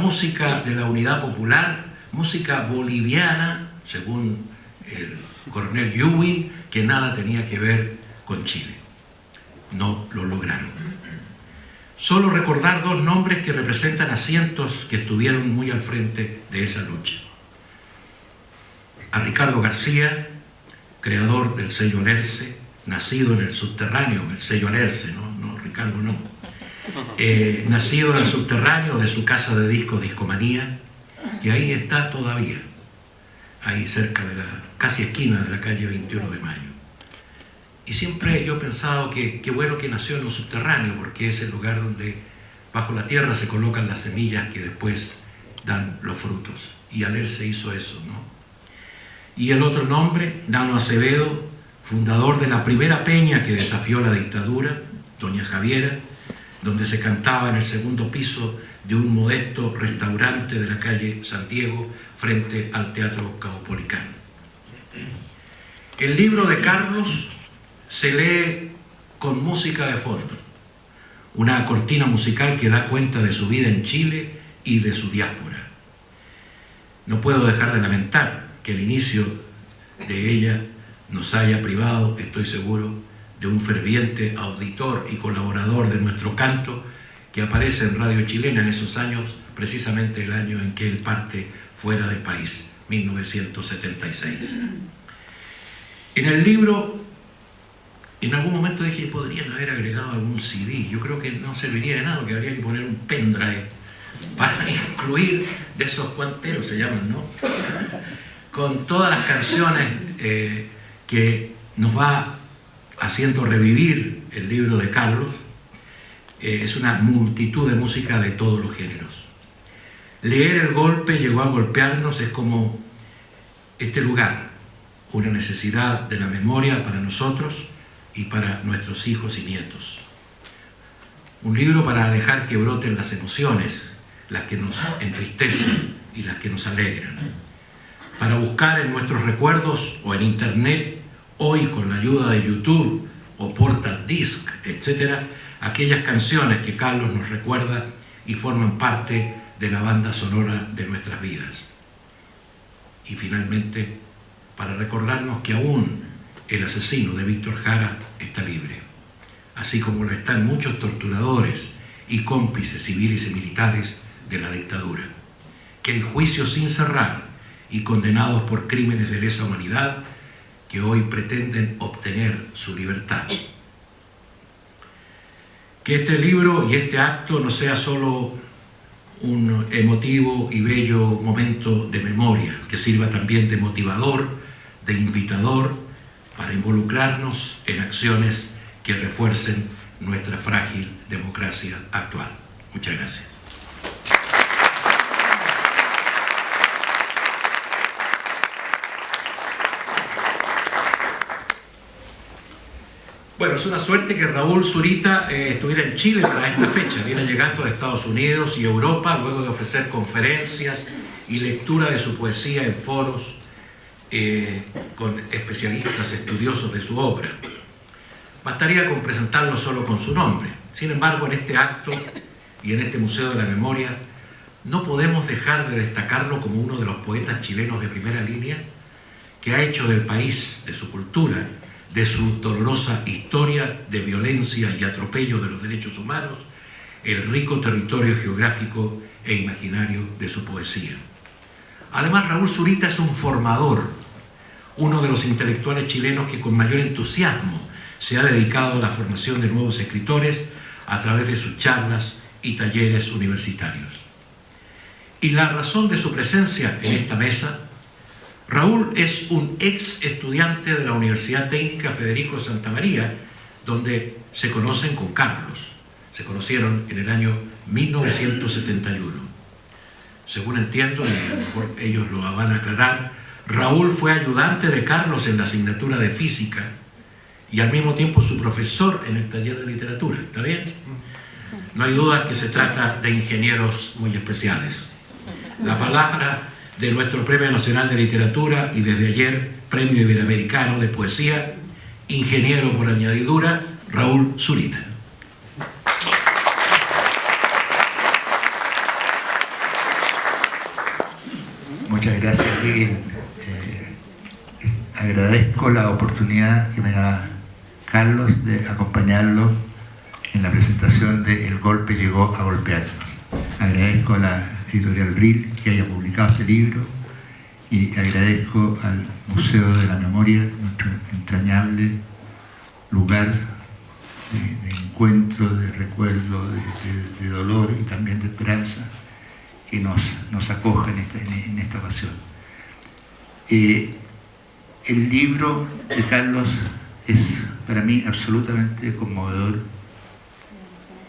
música de la Unidad Popular, música boliviana, según el coronel Ewing, que nada tenía que ver con Chile. No lo lograron. Solo recordar dos nombres que representan a cientos que estuvieron muy al frente de esa lucha. A Ricardo García, creador del sello Alerce, nacido en el subterráneo, el sello Alerce, no Ricardo no, nacido en el subterráneo de su casa de discos Discomanía, que ahí está todavía, ahí cerca de la casi esquina de la calle 21 de Mayo. Y siempre yo he pensado que qué bueno que nació en un subterráneo, porque es el lugar donde bajo la tierra se colocan las semillas que después dan los frutos. Y Alerce hizo eso, ¿no? Y el otro nombre, Nano Acevedo, fundador de la primera peña que desafió la dictadura, Doña Javiera, donde se cantaba en el segundo piso de un modesto restaurante de la calle Santiago frente al Teatro Caupolicán. El libro de Carlos se lee con música de fondo, una cortina musical que da cuenta de su vida en Chile y de su diáspora. No puedo dejar de lamentar que el inicio de ella nos haya privado, estoy seguro, de un ferviente auditor y colaborador de nuestro canto que aparece en Radio Chilena en esos años, precisamente el año en que él parte fuera del país, 1976. En el libro, en algún momento dije, podrían haber agregado algún CD. Yo creo que no serviría de nada, que habría que poner un pendrive para incluir de esos cuanteros, se llaman, ¿no? Con todas las canciones que nos va haciendo revivir el libro de Carlos. Es una multitud de música de todos los géneros. Leer El golpe llegó a golpearnos es como este lugar, una necesidad de la memoria para nosotros y para nuestros hijos y nietos. Un libro para dejar que broten las emociones, las que nos entristecen y las que nos alegran. Para buscar en nuestros recuerdos o en internet, hoy con la ayuda de YouTube o Portal Disc, etc., aquellas canciones que Carlos nos recuerda y forman parte de la banda sonora de nuestras vidas. Y finalmente, para recordarnos que aún el asesino de Víctor Jara está libre, así como lo están muchos torturadores y cómplices civiles y militares de la dictadura, que en juicios sin cerrar y condenados por crímenes de lesa humanidad, que hoy pretenden obtener su libertad. Que este libro y este acto no sea solo un emotivo y bello momento de memoria, que sirva también de motivador, de invitador, para involucrarnos en acciones que refuercen nuestra frágil democracia actual. Muchas gracias. Bueno, es una suerte que Raúl Zurita estuviera en Chile para esta fecha. Viene llegando de Estados Unidos y Europa luego de ofrecer conferencias y lectura de su poesía en foros con especialistas estudiosos de su obra. Bastaría con presentarlo solo con su nombre. Sin embargo, en este acto y en este Museo de la Memoria no podemos dejar de destacarlo como uno de los poetas chilenos de primera línea que ha hecho del país, de su cultura, de su dolorosa historia de violencia y atropello de los derechos humanos, el rico territorio geográfico e imaginario de su poesía. Además, Raúl Zurita es un formador, uno de los intelectuales chilenos que con mayor entusiasmo se ha dedicado a la formación de nuevos escritores a través de sus charlas y talleres universitarios. Y la razón de su presencia en esta mesa: Raúl es un ex estudiante de la Universidad Técnica Federico Santa María, donde se conocen con Carlos. Se conocieron en el año 1971. Según entiendo, y a lo mejor ellos lo van a aclarar, Raúl fue ayudante de Carlos en la asignatura de física y al mismo tiempo su profesor en el taller de literatura. ¿Está bien? No hay duda que se trata de ingenieros muy especiales. La palabra de nuestro Premio Nacional de Literatura y desde ayer Premio Iberoamericano de Poesía, ingeniero por añadidura, Raúl Zurita. Muchas gracias, Miguel. Agradezco la oportunidad que me da Carlos de acompañarlo en la presentación de El golpe llegó a golpearnos. Agradezco a la editorial Brill que haya publicado este libro y agradezco al Museo de la Memoria, nuestro entrañable lugar de encuentro, de recuerdo, de dolor y también de esperanza que nos acoge en esta ocasión. El libro de Carlos es para mí absolutamente conmovedor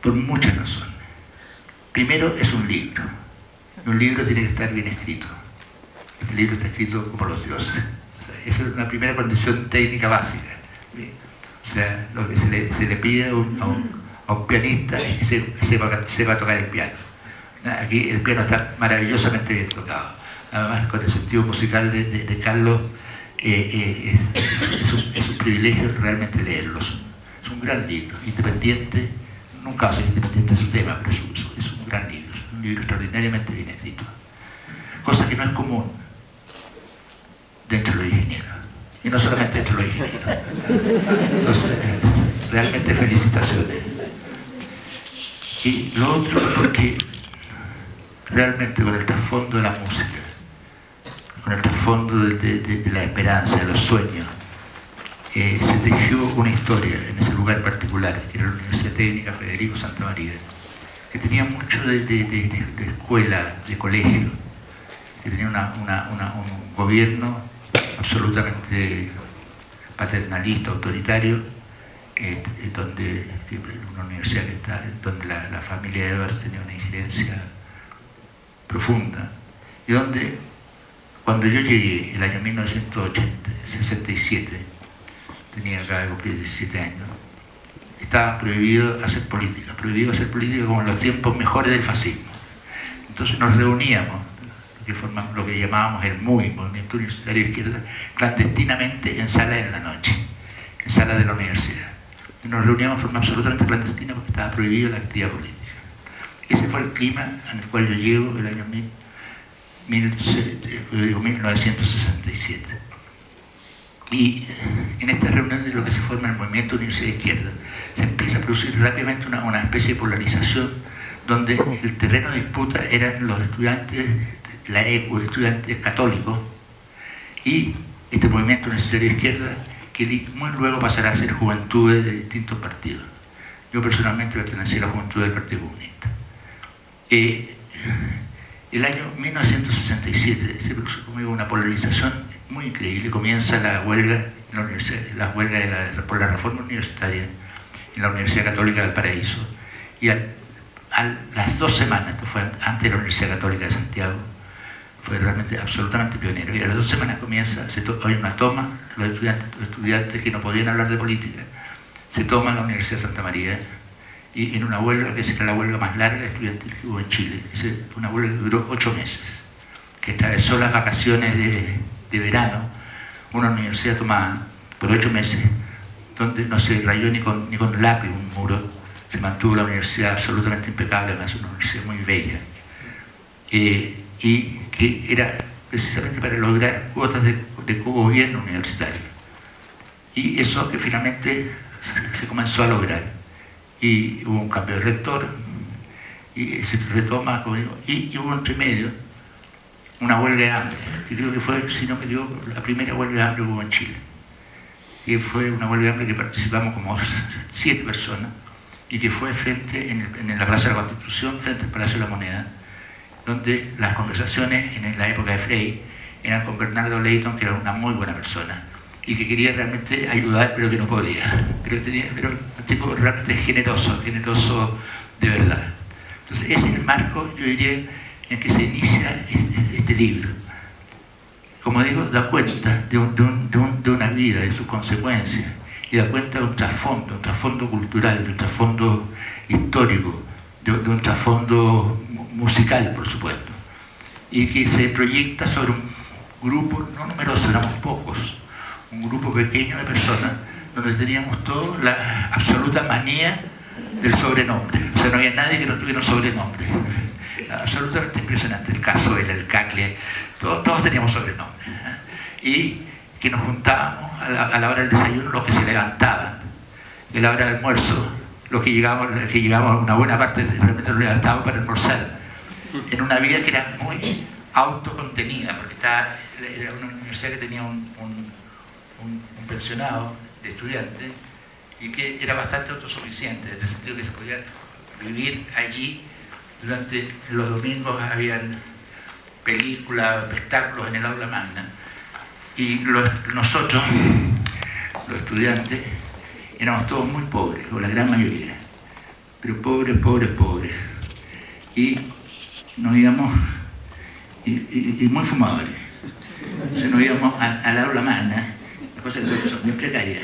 por muchas razones. Primero, es un libro. Un libro tiene que estar bien escrito. Este libro está escrito como los dioses. O sea, esa es una primera condición técnica básica. O sea, lo que se le pide a un pianista es que sepa tocar el piano. Aquí el piano está maravillosamente bien tocado. Además, con el sentido musical de Carlos, es un privilegio realmente leerlo. Es un gran libro, independiente, nunca va a ser independiente de su tema, pero es un gran libro, es un libro extraordinariamente bien escrito. Cosa que no es común dentro de los ingenieros, y no solamente dentro de los ingenieros. Entonces, realmente felicitaciones. Y lo otro, porque realmente con el trasfondo de la música, con el trasfondo de la esperanza, de los sueños, se tejió una historia en ese lugar particular, que era la Universidad Técnica Federico Santa María, que tenía mucho de escuela, de colegio, que tenía un gobierno absolutamente paternalista, autoritario, una universidad donde la familia Edwards tenía una injerencia profunda, y donde cuando yo llegué, el año 1967, tenía acá de cumplir 17 años, estaba prohibido hacer política como en los tiempos mejores del fascismo. Entonces nos reuníamos, lo que llamábamos el MUI, Movimiento Universitario de Izquierda, clandestinamente en salas en la noche, en salas de la universidad. Y nos reuníamos de forma absolutamente clandestina porque estaba prohibida la actividad política. Ese fue el clima en el cual yo llego el año 1967. Y en estas reuniones, lo que se forma el movimiento Universidad de Izquierda, se empieza a producir rápidamente una especie de polarización donde el terreno de disputa eran los estudiantes, la ECU, estudiantes católicos, y este movimiento Universitario de Izquierda, que muy luego pasará a ser juventudes de distintos partidos. Yo personalmente pertenecí a la juventud del Partido Comunista. El año 1967 se produce conmigo una polarización muy increíble. Comienza la huelga, por la reforma universitaria en la Universidad Católica del Paraíso, y a las 2 semanas, que fue antes de la Universidad Católica de Santiago, fue realmente absolutamente pionero, y a las 2 semanas hay una toma, los estudiantes que no podían hablar de política se toman la Universidad de Santa María, y en una huelga que será la huelga más larga estudiantil que hubo en Chile. Una huelga que duró 8 meses, que atravesó las vacaciones de verano, una universidad tomada por 8 meses, donde no se rayó ni con lápiz un muro, se mantuvo la universidad absolutamente impecable, además una universidad muy bella, y que era precisamente para lograr cuotas de cogobierno universitario. Y eso que finalmente se comenzó a lograr. Y hubo un cambio de rector, y se retoma, como digo, y hubo entre medio una huelga de hambre, que creo que fue, si no me equivoco, la primera huelga de hambre que hubo en Chile. Y fue una huelga de hambre que participamos como 7 personas, y que fue en la Plaza de la Constitución, frente al Palacio de la Moneda, donde las conversaciones en la época de Frei eran con Bernardo Leighton, que era una muy buena persona, y que quería realmente ayudar, pero que no podía. Pero un tipo realmente generoso de verdad. Entonces, ese es el marco, yo diría, en que se inicia este libro. Como digo, da cuenta de una vida, de sus consecuencias, y da cuenta de un trasfondo cultural, de un trasfondo histórico, de un trasfondo musical, por supuesto, y que se proyecta sobre un grupo no numeroso, éramos pocos, un grupo pequeño de personas, donde teníamos todos la absoluta manía del sobrenombre. O sea, no había nadie que no tuviera un sobrenombre. Absolutamente impresionante. El caso del Cacle, todos teníamos sobrenombres, y que nos juntábamos a la hora del desayuno los que se levantaban, y a la hora del almuerzo los que llegamos una buena parte realmente nos levantábamos para almorzar, en una vida que era muy autocontenida, porque era una universidad que tenía un pensionado de estudiantes y que era bastante autosuficiente, en el sentido que se podía vivir allí. Durante los domingos habían películas, espectáculos en el aula magna, y nosotros, los estudiantes, éramos todos muy pobres, o la gran mayoría, pero pobres, y nos íbamos, y muy fumadores. Entonces nos íbamos al aula magna, cosas que son muy precarias,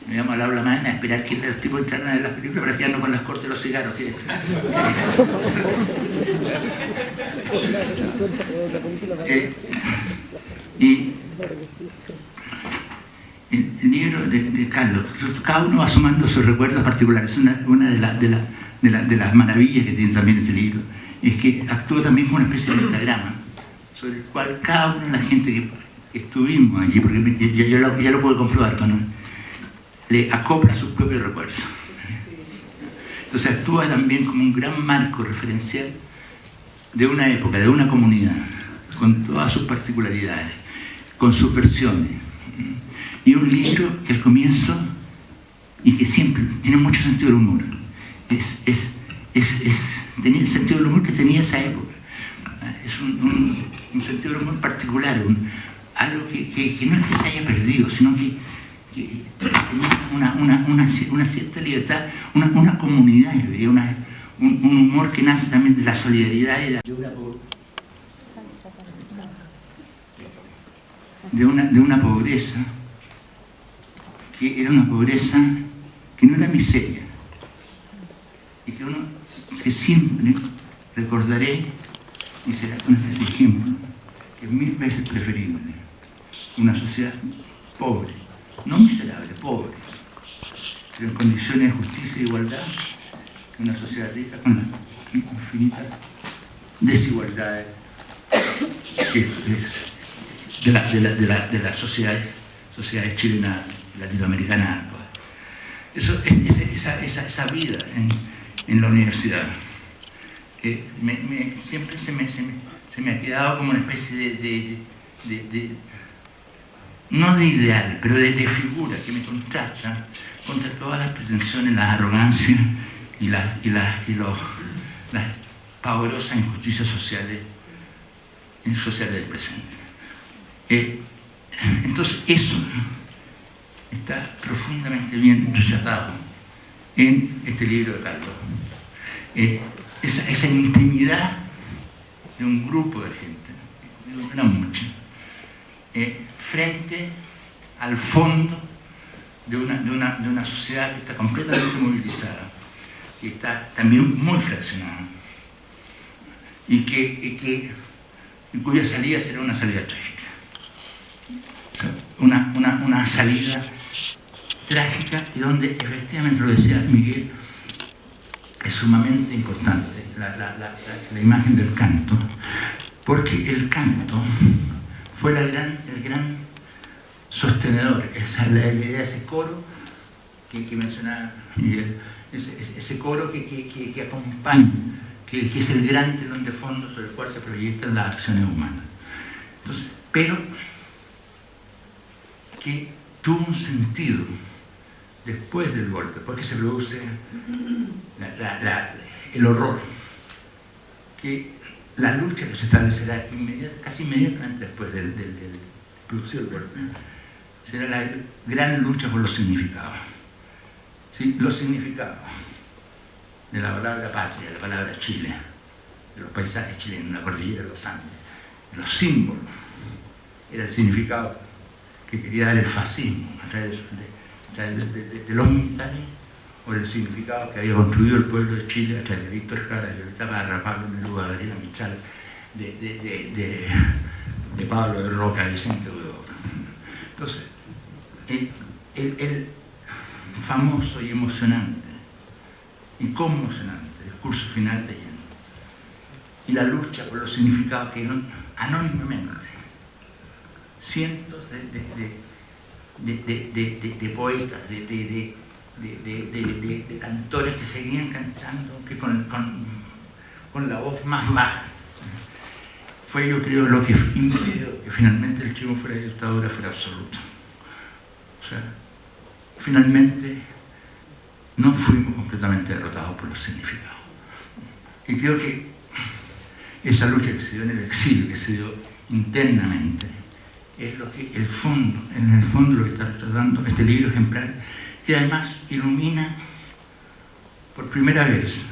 nos íbamos al aula magna a esperar que el tipo entrara en las películas para quedarnos con las cortes de los cigarros. Y el libro de Carlos, cada uno va sumando sus recuerdos particulares. Una de las maravillas que tiene también este libro es que actúa también como una especie de pentagrama, sobre el cual cada una de la gente que estuvimos allí, porque ya lo pude comprobar, ¿no?, le acopla sus propios recuerdos. Entonces actúa también como un gran marco referencial de una época, de una comunidad, con todas sus particularidades, con sus versiones. Y un libro que al comienzo, y que siempre tiene mucho sentido del humor, tenía el sentido del humor que tenía esa época. Es un sentido del humor particular, algo que no es que se haya perdido, sino que tenía una cierta libertad, una comunidad, yo diría, un humor que nace también de la solidaridad y de una pobreza, que era una pobreza que no era miseria, y que siempre recordaré, y será con ese ejemplo, que es 1000 veces preferible una sociedad pobre, no miserable, pobre, pero en condiciones de justicia e igualdad, que una sociedad rica con las infinitas desigualdades de las sociedades chilenas, latinoamericanas. Esa vida en la universidad siempre se me ha quedado como una especie no de ideal, pero de figura que me contrasta contra todas las pretensiones, las arrogancias y las pavorosas injusticias sociales del presente. Entonces eso está profundamente bien retratado en este libro de Carlos. Esa intimidad de un grupo de gente, no mucho, frente al fondo de una sociedad que está completamente movilizada, que está también muy fraccionada, y cuya salida será una salida trágica. O sea, una salida trágica, y donde efectivamente, lo decía Miguel, es sumamente importante la imagen del canto, porque el canto fue el gran sostenedor, la idea de ese coro que mencionaba Miguel, ese coro que acompaña, que es el gran telón de fondo sobre el cual se proyectan las acciones humanas. Entonces, pero que tuvo un sentido después del golpe, porque se produce el horror, que la lucha que se establecerá casi inmediatamente después del producido el golpe será la gran lucha por los significados. ¿Sí? Los significados de la palabra patria, de la palabra Chile, de los paisajes chilenos, la cordillera de los Andes, los símbolos, era el significado que quería dar el fascismo a través de los militares, o el significado que había construido el pueblo de Chile a través de Víctor Jara, de Violeta Parra, Pablo Neruda, Gabriela Mistral, de Pablo de Roca, Vicente Huidobro. Entonces, el famoso y emocionante y conmocionante discurso final de Allende, y la lucha por los significados que anónimamente cientos de poetas, de cantores que seguían cantando, que con la voz más baja. Fue, yo creo, lo que impidió que finalmente el triunfo de la dictadura fuera absoluto. O sea, finalmente no fuimos completamente derrotados por los significados. Y creo que esa lucha que se dio en el exilio, que se dio internamente, es lo que en el fondo lo que está retratando este libro ejemplar, que además ilumina por primera vez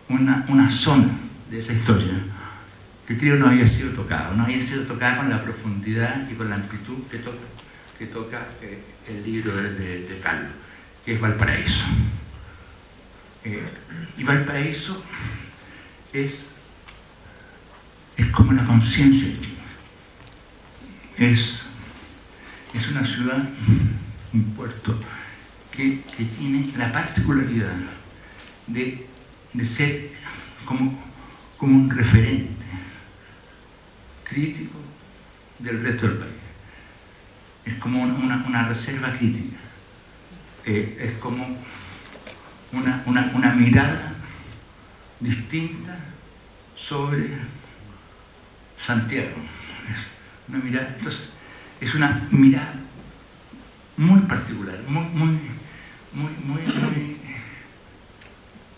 una zona de esa historia que creo no había sido tocada con la profundidad y con la amplitud que toca el libro de Carlos, que es Valparaíso. Y Valparaíso es como la conciencia de Chile. Es una ciudad, un puerto, que tiene la particularidad de ser como un referente crítico del resto del país. Es como una reserva crítica. Es como una mirada distinta sobre Santiago. Entonces, es una mirada muy particular,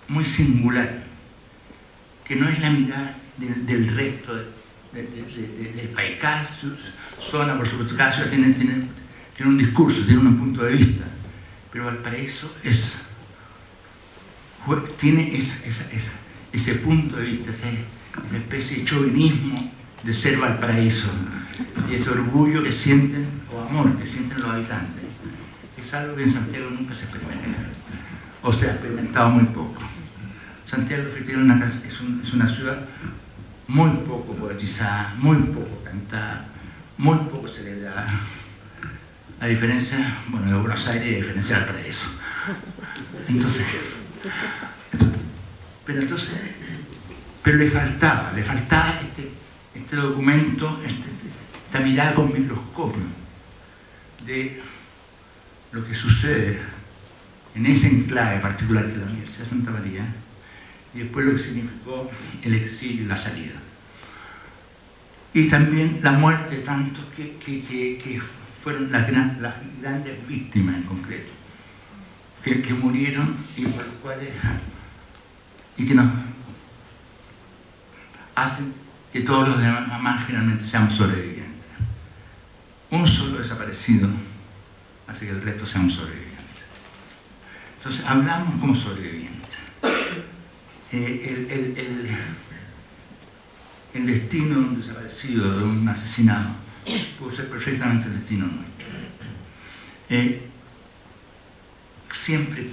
muy singular, que no es la mirada del resto del país. Cada zona, por supuesto, cada ciudad tiene un discurso, tiene un punto de vista, pero Valparaíso tiene ese punto de vista, esa especie de chauvinismo de ser Valparaíso, y ese orgullo que sienten, o amor que sienten los habitantes. Es algo que en Santiago nunca se experimenta, o se ha experimentado muy poco. Santiago efectivamente es una ciudad muy poco poetizada, muy poco cantada, muy poco celebrada, a diferencia, bueno, de Buenos Aires y a diferencia de Valparaíso. Pero le faltaba este documento, esta mirada con microscopio de lo que sucede en ese enclave particular que es la Universidad de Santa María, y después lo que significó el exilio y la salida. Y también la muerte de tantos que fueron las grandes víctimas en concreto, que murieron y por los cuales, y que nos hacen que todos los demás finalmente seamos sobrevivientes. Un solo desaparecido hace que el resto seamos sobrevivientes. Entonces hablamos como sobrevivientes. El destino de un desaparecido, de un asesinado, puede ser perfectamente el destino nuestro. Siempre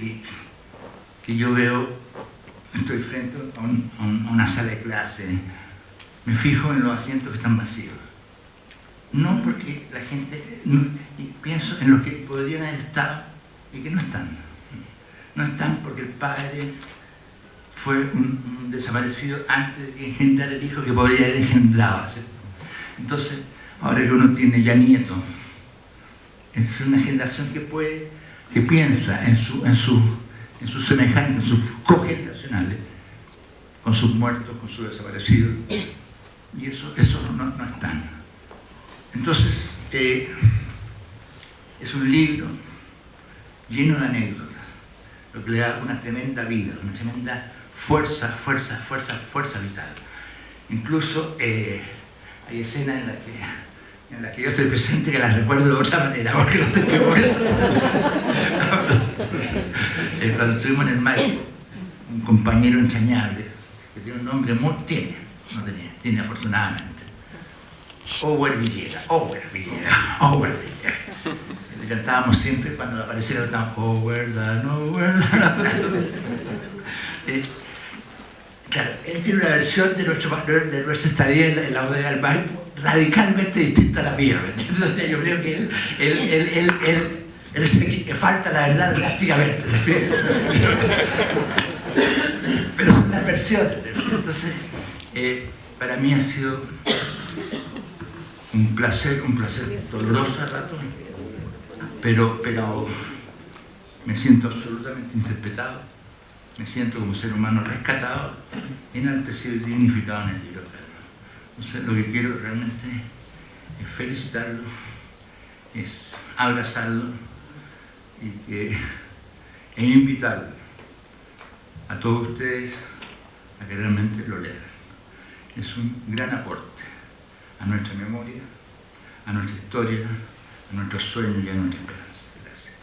que yo estoy frente a una sala de clase, me fijo en los asientos que están vacíos. No porque la gente, y pienso en los que podrían haber estado y que no están. No están porque el padre fue un desaparecido antes de que engendrara el hijo que podría haber engendrado, ¿cierto? Entonces, ahora que uno tiene ya nietos, es una generación que piensa en sus semejantes, en sus cogeneracionales, con sus muertos, con sus desaparecidos, y eso no están. Entonces, es un libro lleno de anécdotas, lo que le da una tremenda vida, una tremenda fuerza vital. Incluso hay escenas en las que yo estoy presente que las recuerdo de otra manera, porque no estoy por eso. Cuando estuvimos en el Maipo, un compañero entrañable, que tiene un nombre tiene afortunadamente, Ower Villegas. Le cantábamos siempre cuando apareciera, cantábamos Ower Dan. Claro, él tiene una versión de nuestra estadía en la bodega del Maipo radicalmente distinta a la mía, ¿me entiendes? Entonces yo creo que él se falta la verdad drásticamente, pero son las versiones. Entonces, para mí ha sido un placer doloroso a ratos, pero me siento absolutamente interpretado, me siento como ser humano rescatado, enaltecido y dignificado en el libro. Entonces, lo que quiero realmente es felicitarlo, es abrazarlo e invitarlo a todos ustedes a que realmente lo lean. Es un gran aporte a nuestra memoria, a nuestra historia, a nuestros sueños y a nuestra esperanza. Gracias.